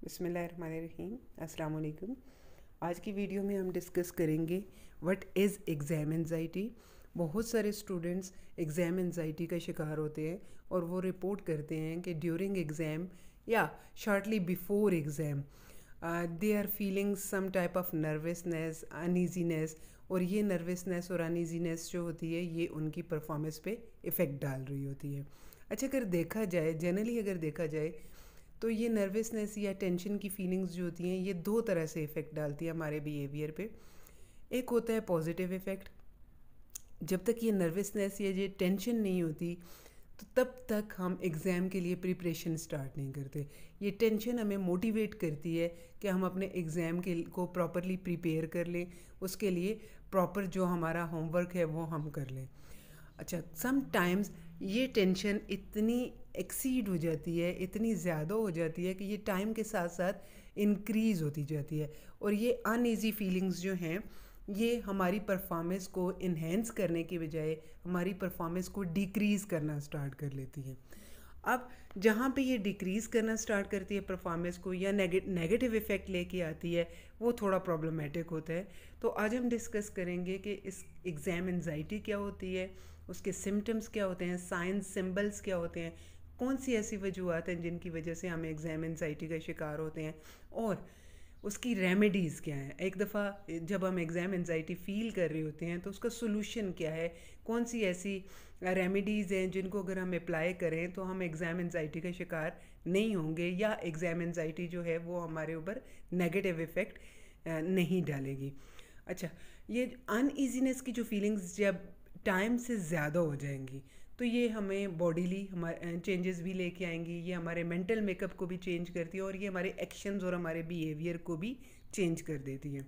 बिस्मिल्लाहिर्रहमानिर्रहीम, अस्सलाम वालेकुम। आज की वीडियो में हम डिस्कस करेंगे व्हाट इज़ एग्ज़ाम एंजाइटी। बहुत सारे स्टूडेंट्स एग्ज़ाम एंजाइटी का शिकार होते हैं और वो रिपोर्ट करते हैं कि ड्यूरिंग एग्ज़ाम या shortly before exam they are feeling some type of nervousness, uneasiness, और ये नर्वसनेस और अनईजीनेस जो होती है ये उनकी परफॉर्मेंस पे इफ़ेक्ट डाल रही होती है। अच्छा, अगर देखा जाए जनरली अगर देखा जाए तो ये नर्वसनेस या टेंशन की फीलिंग्स जो होती हैं ये दो तरह से इफ़ेक्ट डालती है हमारे बिहेवियर पे। एक होता है पॉजिटिव इफ़ेक्ट। जब तक ये नर्वसनेस या ये टेंशन नहीं होती तो तब तक हम एग्ज़ाम के लिए प्रिपरेशन स्टार्ट नहीं करते। ये टेंशन हमें मोटिवेट करती है कि हम अपने एग्ज़ाम के को प्रॉपरली प्रिपेयर कर लें, उसके लिए प्रॉपर जो हमारा होमवर्क है वो हम कर लें। अच्छा, सम टाइम्स ये टेंशन इतनी एक्सीड हो जाती है, इतनी ज़्यादा हो जाती है कि ये टाइम के साथ साथ इंक्रीज़ होती जाती है, और ये अनईज़ी फीलिंग्स जो हैं ये हमारी परफॉर्मेंस को इन्हेंस करने के बजाय हमारी परफॉर्मेंस को डिक्रीज़ करना स्टार्ट कर लेती है। अब जहाँ पे ये डिक्रीज़ करना स्टार्ट करती है परफॉर्मेंस को या नेगेटिव इफ़ेक्ट लेके आती है, वो थोड़ा प्रॉब्लमेटिक होता है। तो आज हम डिस्कस करेंगे कि इस एग्ज़ाम एंजाइटी क्या होती है, उसके सिम्टम्स क्या होते हैं, साइंस सिंबल्स क्या होते हैं, कौन सी ऐसी वजूहत हैं जिनकी वजह से हम एग्ज़ाम एंजाइटी का शिकार होते हैं, और उसकी रेमेडीज़ क्या हैं। एक दफ़ा जब हम एग्ज़ाम एंजाइटी फ़ील कर रहे होते हैं तो उसका सोल्यूशन क्या है, कौन सी ऐसी रेमेडीज़ हैं जिनको अगर हम अप्लाई करें तो हम एग्ज़ाम एंजाइटी का शिकार नहीं होंगे, या एग्ज़ाम एंजाइटी जो है वो हमारे ऊपर नेगेटिव इफ़ेक्ट नहीं डालेगी। अच्छा, ये अनईजीनेस की जो फीलिंग्स जब टाइम से ज़्यादा हो जाएंगी तो ये हमें बॉडीली हमारे चेंजेस भी लेके आएंगी, ये हमारे मेंटल मेकअप को भी चेंज करती है और ये हमारे एक्शंस और हमारे बिहेवियर को भी चेंज कर देती है।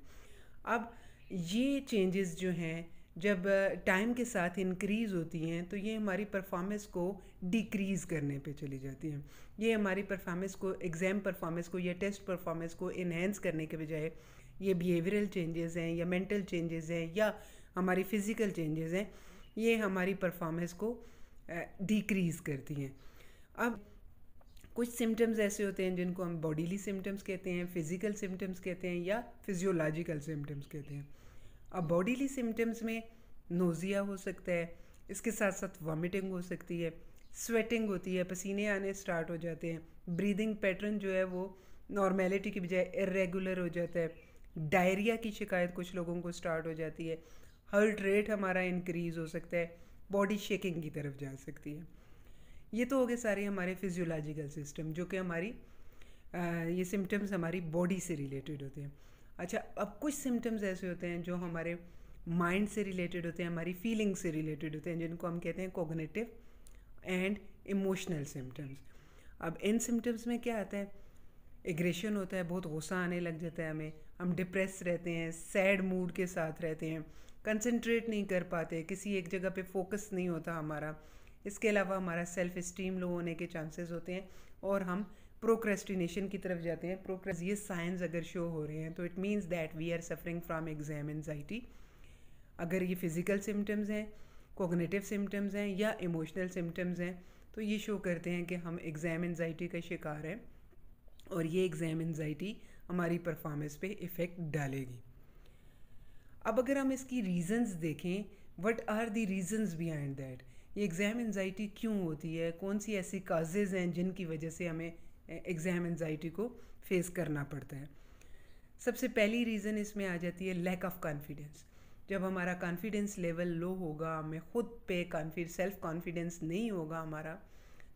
अब ये चेंजेस जो हैं जब टाइम के साथ इंक्रीज़ होती हैं तो ये हमारी परफॉर्मेंस को डिक्रीज़ करने पे चली जाती हैं। ये हमारी परफॉर्मेंस को, एग्ज़ाम परफॉर्मेंस को या टेस्ट परफॉर्मेंस को इन्हेंस करने के बजाय ये बिहेवियरल चेंजेस हैं या मेंटल चेंजेस हैं या हमारी फ़िज़िकल चेंजेस हैं, ये हमारी परफॉर्मेंस को डिक्रीज़ करती हैं। अब कुछ सिम्टम्स ऐसे होते हैं जिनको हम बॉडीली सिम्टम्स कहते हैं, फिज़िकल सिम्टम्स कहते हैं या फिजियोलॉजिकल सिम्टम्स कहते हैं। अब बॉडीली सिम्टम्स में नोज़िया हो सकता है, इसके साथ साथ वॉमिटिंग हो सकती है, स्वेटिंग होती है, पसीने आने स्टार्ट हो जाते हैं, ब्रीदिंग पैटर्न जो है वो नॉर्मेलिटी की बजाय इरेगुलर हो जाता है, डायरिया की शिकायत कुछ लोगों को स्टार्ट हो जाती है, हार्ट रेट हमारा इंक्रीज़ हो सकता है, बॉडी शेकिंग की तरफ जा सकती है। ये तो हो गए सारे हमारे फिजियोलॉजिकल सिस्टम जो कि हमारी ये सिम्टम्स हमारी बॉडी से रिलेटेड होते हैं। अच्छा, अब कुछ सिम्टम्स ऐसे होते हैं जो हमारे माइंड से रिलेटेड होते हैं, हमारी फीलिंग से रिलेटेड होते हैं, जिनको हम कहते हैं कोग्निटिव एंड इमोशनल सिम्टम्स। अब इन सिम्टम्स में क्या आता है, एग्रेशन होता है, बहुत गुस्सा आने लग जाता है हमें, हम डिप्रेस रहते हैं, सैड मूड के साथ रहते हैं, कंसंट्रेट नहीं कर पाते, किसी एक जगह पे फोकस नहीं होता हमारा। इसके अलावा हमारा सेल्फ इस्टीम लो होने के चांसेस होते हैं और हम प्रोक्रेस्टिनेशन की तरफ जाते हैं। ये साइंस अगर शो हो रहे हैं तो it means that we are suffering from exam anxiety. अगर ये फिज़िकल सिम्टम्स हैं, कोग्निटिव सिम्टम्स हैं या इमोशनल सिम्टम्स हैं तो ये शो करते हैं कि हम एग्ज़ाम एंजाइटी का शिकार हैं और ये एग्ज़ाम एंजाइटी हमारी परफॉर्मेंस पे इफ़ेक्ट डालेगी। अब अगर हम इसकी रीज़न्स देखें, what are the reasons behind that, ये एग्ज़ाम एंजाइटी क्यों होती है, कौन सी ऐसी काजेज़ हैं जिनकी वजह से हमें एग्ज़ाम एंजाइटी को फेस करना पड़ता है। सबसे पहली रीज़न इसमें आ जाती है लैक ऑफ कॉन्फिडेंस। जब हमारा कॉन्फिडेंस लेवल लो होगा, हमें ख़ुद पे सेल्फ कॉन्फिडेंस नहीं होगा हमारा,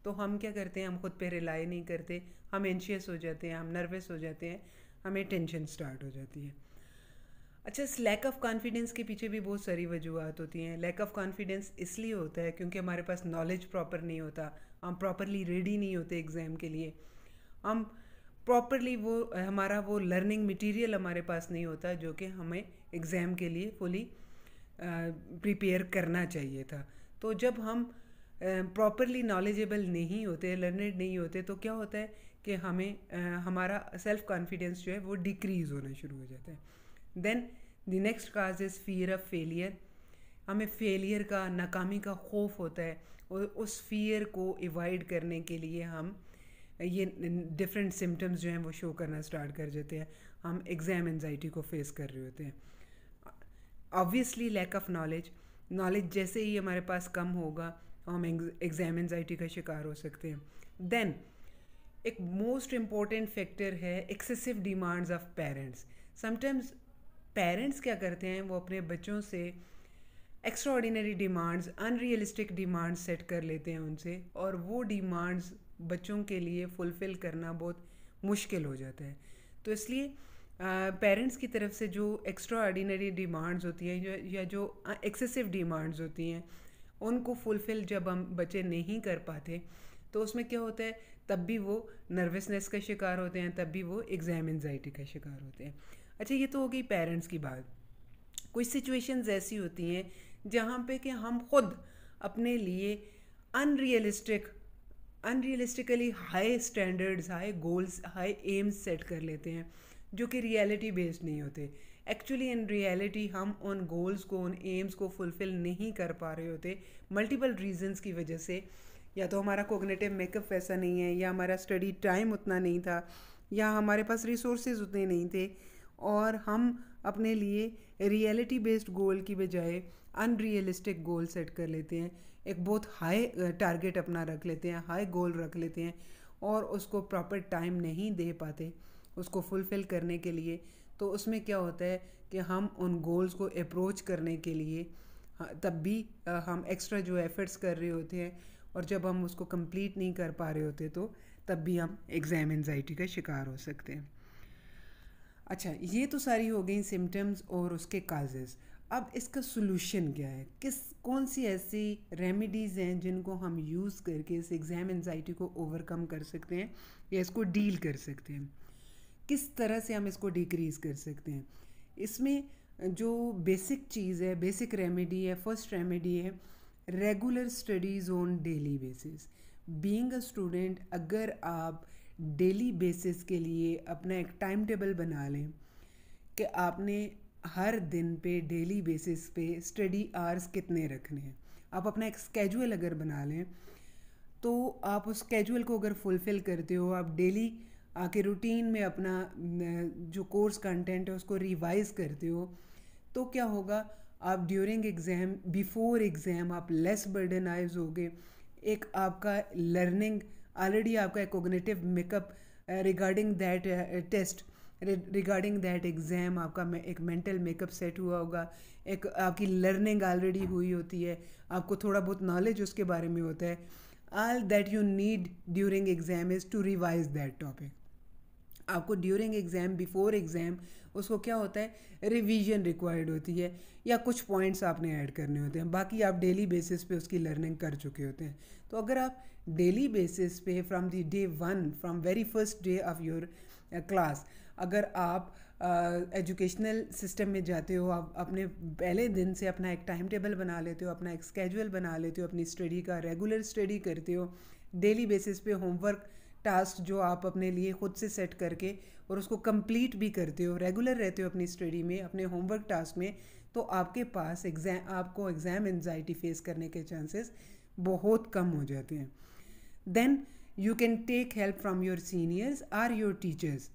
तो हम क्या करते हैं, हम खुद पे रिलाई नहीं करते, हम एंशियस हो जाते हैं, हम नर्वस हो जाते हैं, हमें टेंशन स्टार्ट हो जाती है। अच्छा, इस लैक ऑफ कॉन्फिडेंस के पीछे भी बहुत सारी वजूहत होती हैं। लैक ऑफ कॉन्फिडेंस इसलिए होता है क्योंकि हमारे पास नॉलेज प्रॉपर नहीं होता, हम प्रॉपरली रेडी नहीं होते एग्ज़ाम के लिए, हम प्रॉपरली वो हमारा वो लर्निंग मटेरियल हमारे पास नहीं होता जो कि हमें एग्ज़ाम के लिए फुली प्रिपेयर करना चाहिए था। तो जब हम प्रॉपरली नॉलेजेबल नहीं होते, लर्नड नहीं होते, तो क्या होता है कि हमारा सेल्फ कॉन्फिडेंस जो है वो डिक्रीज़ होना शुरू हो जाता है। Then the next cause is fear of failure. हमें फेलियर का, नाकामी का खौफ होता है और उस फियर को अवॉइड करने के लिए हम ये डिफरेंट सिम्टम्स जो हैं वो शो करना स्टार्ट कर देते हैं, हम एग्ज़ाम एंजाइटी को फेस कर रहे होते हैं। ऑब्वियसली लैक ऑफ नॉलेज जैसे ही हमारे पास कम होगा हम एग्ज़ाम एंजाइटी का शिकार हो सकते हैं। देन एक मोस्ट इम्पॉर्टेंट फैक्टर है excessive demands of parents. Sometimes parents क्या करते हैं, वो अपने बच्चों से extra ordinary demands, unrealistic demands set कर लेते हैं उनसे, और वो डिमांड्स बच्चों के लिए फुलफ़िल करना बहुत मुश्किल हो जाता है। तो इसलिए पेरेंट्स की तरफ से जो एक्स्ट्रा ऑर्डिनरी डिमांड्स होती हैं या जो एक्सेसिव डिमांड्स होती हैं, उनको फुलफ़िल जब हम बच्चे नहीं कर पाते तो उसमें क्या होता है, तब भी वो नर्वसनेस का शिकार होते हैं, तब भी वो एग्ज़ाम एंजाइटी का शिकार होते हैं। अच्छा, ये तो हो गई पेरेंट्स की बात। कुछ सिचुएशंस ऐसी होती हैं जहाँ पे कि हम खुद अपने लिए unrealistically high standards, high goals, high aims set कर लेते हैं जो कि रियलिटी बेस्ड नहीं होते। एक्चुअली इन रियलिटी हम उन गोल्स को, उन एम्स को फुलफ़िल नहीं कर पा रहे होते मल्टीपल रीजंस की वजह से। या तो हमारा कोग्निटिव मेकअप वैसा नहीं है, या हमारा स्टडी टाइम उतना नहीं था, या हमारे पास रिसोर्सेज उतने नहीं थे, और हम अपने लिए रियलिटी बेस्ड गोल की बजाय अनरियलिस्टिक गोल सेट कर लेते हैं। एक बहुत हाई टारगेट अपना रख लेते हैं, हाई गोल रख लेते हैं, और उसको प्रॉपर टाइम नहीं दे पाते उसको फुलफ़िल करने के लिए। तो उसमें क्या होता है कि हम उन गोल्स को अप्रोच करने के लिए तब भी हम एक्स्ट्रा जो एफ़र्ट्स कर रहे होते हैं, और जब हम उसको कंप्लीट नहीं कर पा रहे होते तो तब भी हम एग्ज़ाम एंजाइटी का शिकार हो सकते हैं। अच्छा, ये तो सारी हो गई सिम्टम्स और उसके काजेज़। अब इसका सोल्यूशन क्या है, कौन सी ऐसी रेमेडीज़ हैं जिनको हम यूज़ करके इस एग्ज़ाम एंजाइटी को ओवरकम कर सकते हैं या इसको डील कर सकते हैं, किस तरह से हम इसको डिक्रीज़ कर सकते हैं। इसमें जो बेसिक चीज़ है, बेसिक रेमेडी है, फर्स्ट रेमेडी है regular studies on daily basis. Being a student, अगर आप डेली बेसिस के लिए अपना एक टाइम टेबल बना लें कि आपने हर दिन पे डेली बेसिस पे स्टडी आवर्स कितने रखने हैं, आप अपना एक स्केजुअल अगर बना लें, तो आप उस स्केजुअल को अगर फुलफ़िल करते हो, आप डेली आके रूटीन में अपना जो कोर्स कंटेंट है उसको रिवाइज़ करते हो, तो क्या होगा, आप ड्यूरिंग एग्ज़ाम, बिफोर एग्ज़ाम आप लेस बर्डनाइज होगे। एक आपका लर्निंग, ऑलरेडी आपका एक cognitive makeup regarding that test, regarding that exam, आपका एक मेंटल मेकअप सेट हुआ होगा, एक आपकी लर्निंग ऑलरेडी हुई होती है, आपको थोड़ा बहुत नॉलेज उसके बारे में होता है। All that you need during exam is to revise that topic. आपको ड्यूरिंग एग्ज़ाम, बिफोर एग्ज़ाम उसको क्या होता है, रिवीजन रिक्वायर्ड होती है, या कुछ पॉइंट्स आपने ऐड करने होते हैं, बाकी आप डेली बेसिस पे उसकी लर्निंग कर चुके होते हैं। तो अगर आप डेली बेसिस पे from the day one, from very first day of your class, अगर आप एजुकेशनल सिस्टम में जाते हो, आप अपने पहले दिन से अपना एक टाइम टेबल बना लेते हो, अपना एक स्केजुअल बना लेते हो, अपनी स्टडी का रेगुलर स्टडी करते हो, डेली बेसिस पे होमवर्क टास्क जो आप अपने लिए खुद से सेट करके और उसको कंप्लीट भी करते हो, रेगुलर रहते हो अपनी स्टडी में, अपने होमवर्क टास्क में, तो आपके पास आपको एग्ज़ाम एंजाइटी फेस करने के चांसेस बहुत कम हो जाते हैं। Then you can take help from your seniors or your teachers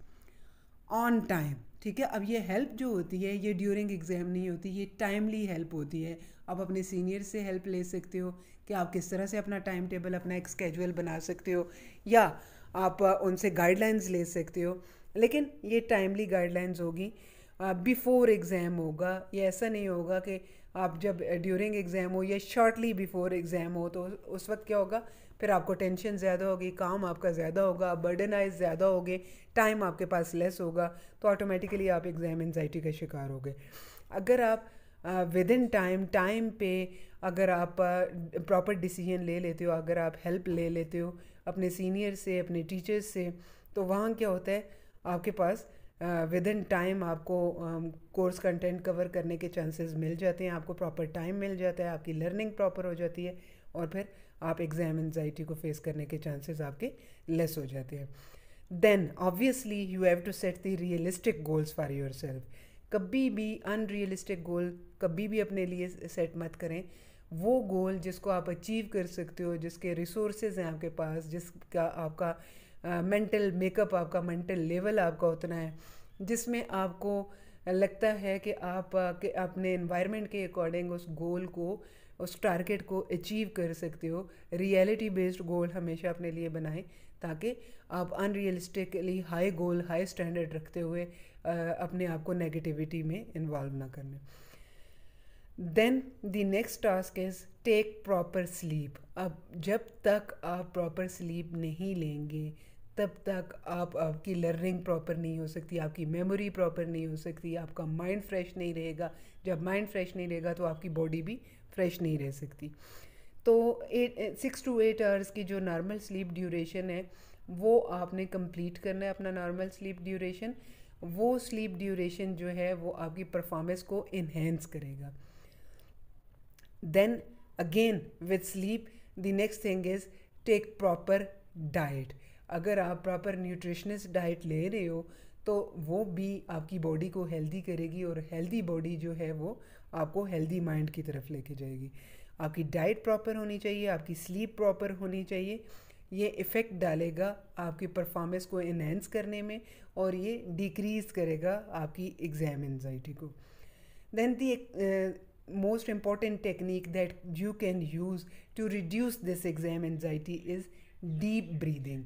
on time. ठीक है, अब ये हेल्प जो होती है ये ड्यूरिंग एग्ज़ाम नहीं होती, ये टाइमली हेल्प होती है। आप अपने सीनियर से हेल्प ले सकते हो कि आप किस तरह से अपना टाइम टेबल, अपना एक स्केजुअल बना सकते हो, या आप उनसे गाइडलाइंस ले सकते हो। लेकिन ये टाइमली गाइडलाइंस होगी, बिफोर एग्ज़ाम होगा। ये ऐसा नहीं होगा कि आप जब ड्यूरिंग एग्ज़ाम हो या शॉर्टली बिफोर एग्ज़ाम हो तो उस वक्त क्या होगा, फिर आपको टेंशन ज़्यादा होगी, काम आपका ज़्यादा होगा, बर्डनाइज ज़्यादा होगे, टाइम आपके पास लेस होगा, तो ऑटोमेटिकली आप एग्ज़ाम एंजाइटी का शिकार होगे। अगर आप विद इन टाइम पे अगर आप प्रॉपर डिसीजन ले लेते हो, अगर आप हेल्प ले लेते हो अपने सीनियर से, अपने टीचर्स से, तो वहाँ क्या होता है, आपके पास विद इन टाइम आपको कोर्स कंटेंट कवर करने के चांसेस मिल जाते हैं, आपको प्रॉपर टाइम मिल जाता है, आपकी लर्निंग प्रॉपर हो जाती है, और फिर आप एग्ज़ाम एंजाइटी को फेस करने के चांसेस आपके लेस हो जाते हैं। Then obviously you have to set the realistic goals for yourself. कभी भी अनरियलिस्टिक गोल कभी भी अपने लिए सेट मत करें। वो गोल जिसको आप अचीव कर सकते हो, जिसके रिसोर्सेज हैं आपके पास, जिसका आपका मेंटल मेकअप आपका, मेंटल लेवल आपका उतना है जिसमें आपको लगता है कि आप अपने एनवायरनमेंट के अकॉर्डिंग उस गोल को, उस टारगेट को अचीव कर सकते हो। रियलिटी बेस्ड गोल हमेशा अपने लिए बनाएं ताकि आप अनरियलिस्टिकली हाई गोल, हाई स्टैंडर्ड रखते हुए अपने आप को नेगेटिविटी में इन्वॉल्व ना करने। Then the next task is take proper sleep. अब जब तक आप प्रॉपर स्लीप नहीं लेंगे तब तक आपकी लर्निंग प्रॉपर नहीं हो सकती, आपकी मेमोरी प्रॉपर नहीं हो सकती, आपका माइंड फ्रेश नहीं रहेगा। जब माइंड फ्रेश नहीं रहेगा तो आपकी बॉडी भी फ्रेश नहीं रह सकती। तो 6 to 8 आवर्स की जो नॉर्मल स्लीप ड्यूरेशन है वो आपने कंप्लीट करना है, अपना नॉर्मल स्लीप ड्यूरेशन। वो स्लीप ड्यूरेशन जो है वो आपकी परफॉर्मेंस को इन्हेंस करेगा। Then again with sleep the next thing is take proper diet. अगर आप प्रॉपर न्यूट्रिशनिस्ट डाइट ले रहे हो तो वो भी आपकी बॉडी को हेल्दी करेगी, और हेल्दी बॉडी जो है वो आपको हेल्दी माइंड की तरफ लेके जाएगी। आपकी डाइट प्रॉपर होनी चाहिए, आपकी स्लीप प्रॉपर होनी चाहिए। ये इफ़ेक्ट डालेगा आपकी परफॉर्मेंस को इन्हेंस करने में, और ये डिक्रीज़ करेगा आपकी एग्ज़ाम एंजाइटी को। Then the most important technique that you can use to reduce this exam anxiety is deep breathing.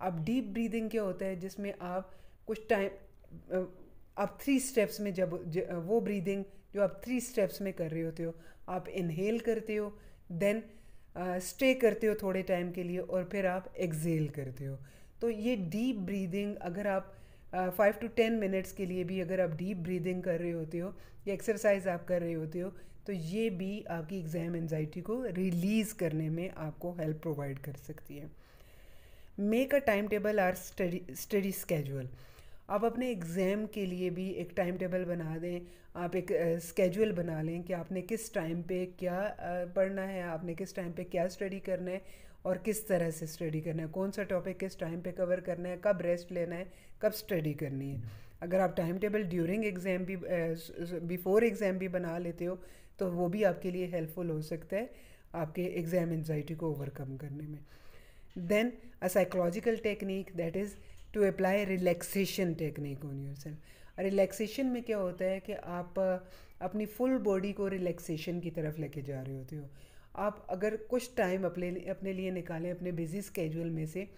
अब डीप ब्रीदिंग क्या होता है, जिसमें आप कुछ टाइम आप 3 स्टेप्स में वो ब्रीदिंग जो आप 3 स्टेप्स में कर रहे होते हो, आप इनहेल करते हो, देन स्टे करते हो थोड़े टाइम के लिए, और फिर आप एक्सेल करते हो। तो ये डीप ब्रीदिंग अगर आप 5 to 10 मिनट्स के लिए भी अगर आप डीप ब्रीदिंग कर रहे होते हो या एक्सरसाइज आप कर रहे होते हो तो ये भी आपकी एग्ज़ाम एंजाइटी को रिलीज़ करने में आपको हेल्प प्रोवाइड कर सकती है। Make a time table or study schedule. आप अपने एग्ज़ाम के लिए भी एक टाइम टेबल बना दें, आप एक स्केड्यूल बना लें कि आपने किस टाइम पे क्या पढ़ना है, आपने किस टाइम पे क्या स्टडी करना है और किस तरह से स्टडी करना है, कौन सा टॉपिक किस टाइम पे कवर करना है, कब रेस्ट लेना है, कब स्टडी करनी है। अगर आप टाइम टेबल ड्यूरिंग एग्ज़ाम भी बिफोर एग्ज़ाम भी बना लेते हो तो वो भी आपके लिए हेल्पफुल हो सकता है आपके एग्ज़ाम एंजाइटी को ओवरकम करने में। Then a psychological technique that is to apply relaxation technique on yourself. Relaxation में क्या होता है कि आप अपनी फुल बॉडी को रिलैक्सेशन की तरफ लेके जा रहे होते हो। आप अगर कुछ टाइम अपने लिए निकालें अपने बिजी स्केड्यूल में से,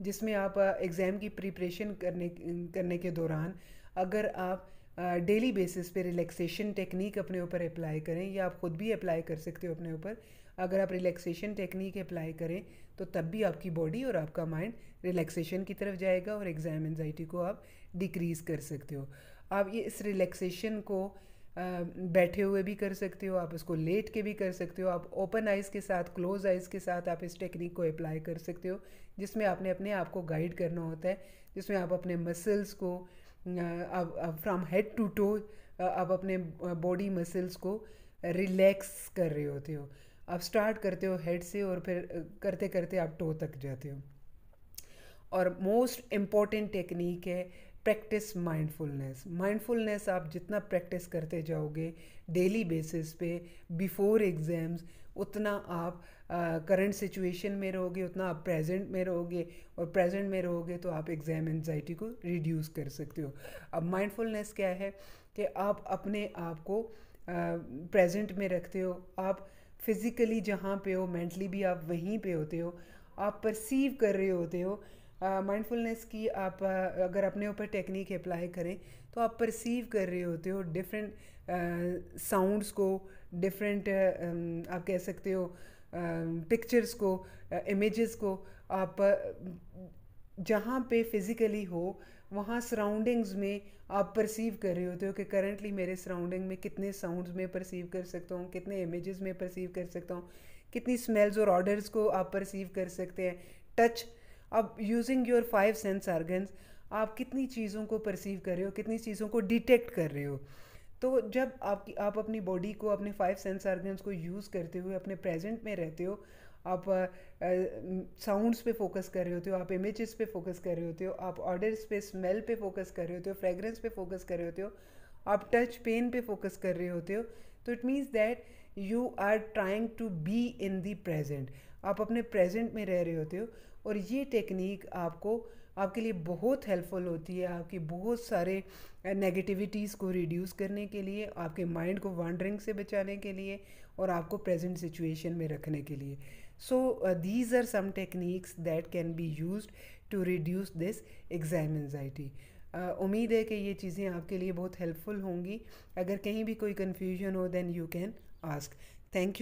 जिसमें आप एग्ज़ाम की प्रिपरेशन करने के दौरान अगर आप डेली बेसिस पे रिलैक्सेशन टेक्निक अपने ऊपर अप्लाई करें, या आप ख़ुद भी अप्लाई कर सकते हो अपने ऊपर, अगर आप रिलैक्सेशन टेक्निक अप्लाई करें तो तब भी आपकी बॉडी और आपका माइंड रिलैक्सेशन की तरफ जाएगा और एग्ज़ाम एंजाइटी को आप डिक्रीज़ कर सकते हो। आप ये इस रिलैक्सेशन को बैठे हुए भी कर सकते हो, आप इसको लेट के भी कर सकते हो, आप ओपन आइज़ के साथ, क्लोज आइज़ के साथ आप इस टेक्निक को अप्लाई कर सकते हो, जिसमें आपने अपने आप को गाइड करना होता है, जिसमें आप अपने मसल्स को फ्रॉम हेड टू टो आप अपने बॉडी मसल्स को रिलैक्स कर रहे होते हो। आप स्टार्ट करते हो हेड से और फिर करते करते आप टो तक जाते हो। और मोस्ट इम्पॉर्टेंट टेक्निक है प्रैक्टिस माइंडफुलनेस। माइंडफुलनेस आप जितना प्रैक्टिस करते जाओगे डेली बेसिस पे बिफोर एग्ज़ाम्स, उतना आप करंट सिचुएशन में रहोगे, उतना आप प्रेजेंट में रहोगे, और प्रेजेंट में रहोगे तो आप एग्ज़ाम एंजाइटी को रिड्यूस कर सकते हो। अब माइंडफुलनेस क्या है कि आप अपने आप को प्रेजेंट में रखते हो, आप फिज़िकली जहाँ पे हो मेंटली भी आप वहीं पे होते हो, आप परसीव कर रहे होते हो। माइंडफुलनेस की आप अगर अपने ऊपर टेक्निक अप्लाई करें तो आप परसीव कर रहे होते हो डिफरेंट साउंड्स को, डिफरेंट आप कह सकते हो पिक्चर्स को, इमेजेस को। आप जहाँ पे फिज़िकली हो वहाँ सराउंडिंग्स में आप परसीव कर रहे होते हो कि करंटली मेरे सराउंडिंग में कितने साउंड्स में परसीव कर सकता हूँ, कितने इमेजेस में परसीव कर सकता हूँ, कितनी स्मेल्स और ऑर्डर्स को आप परसीव कर सकते हैं। टच, अब यूजिंग योर 5 सेंस ऑर्गन्स आप कितनी चीज़ों को परसीव कर रहे हो, कितनी चीज़ों को डिटेक्ट कर रहे हो। तो जब आप अपनी बॉडी को, अपने 5 सेंस ऑर्गन्स को यूज़ करते हुए अपने प्रेजेंट में रहते हो, आप साउंड्स पे फोकस कर रहे होते हो, आप इमेजेस पे फोकस कर रहे होते हो, आप ऑर्डर्स पे, स्मेल पे फोकस कर रहे होते हो, फ्रेगरेंस पे फोकस कर रहे होते हो, आप टच पेन पे फोकस कर रहे होते हो, तो it means that you are trying to be in the present. आप अपने प्रेजेंट में रह रहे होते हो और ये टेक्निक आपके लिए बहुत हेल्पफुल होती है, आपकी बहुत सारे नेगेटिविटीज़ को रिड्यूस करने के लिए, आपके माइंड को वांडरिंग से बचाने के लिए और आपको प्रेजेंट सिचुएशन में रखने के लिए. So these are some techniques that can be used to reduce this exam anxiety. उम्मीद है कि ये चीज़ें आपके लिए बहुत हेल्पफुल होंगी. अगर कहीं भी कोई कन्फ्यूजन हो then you can ask. Thank you.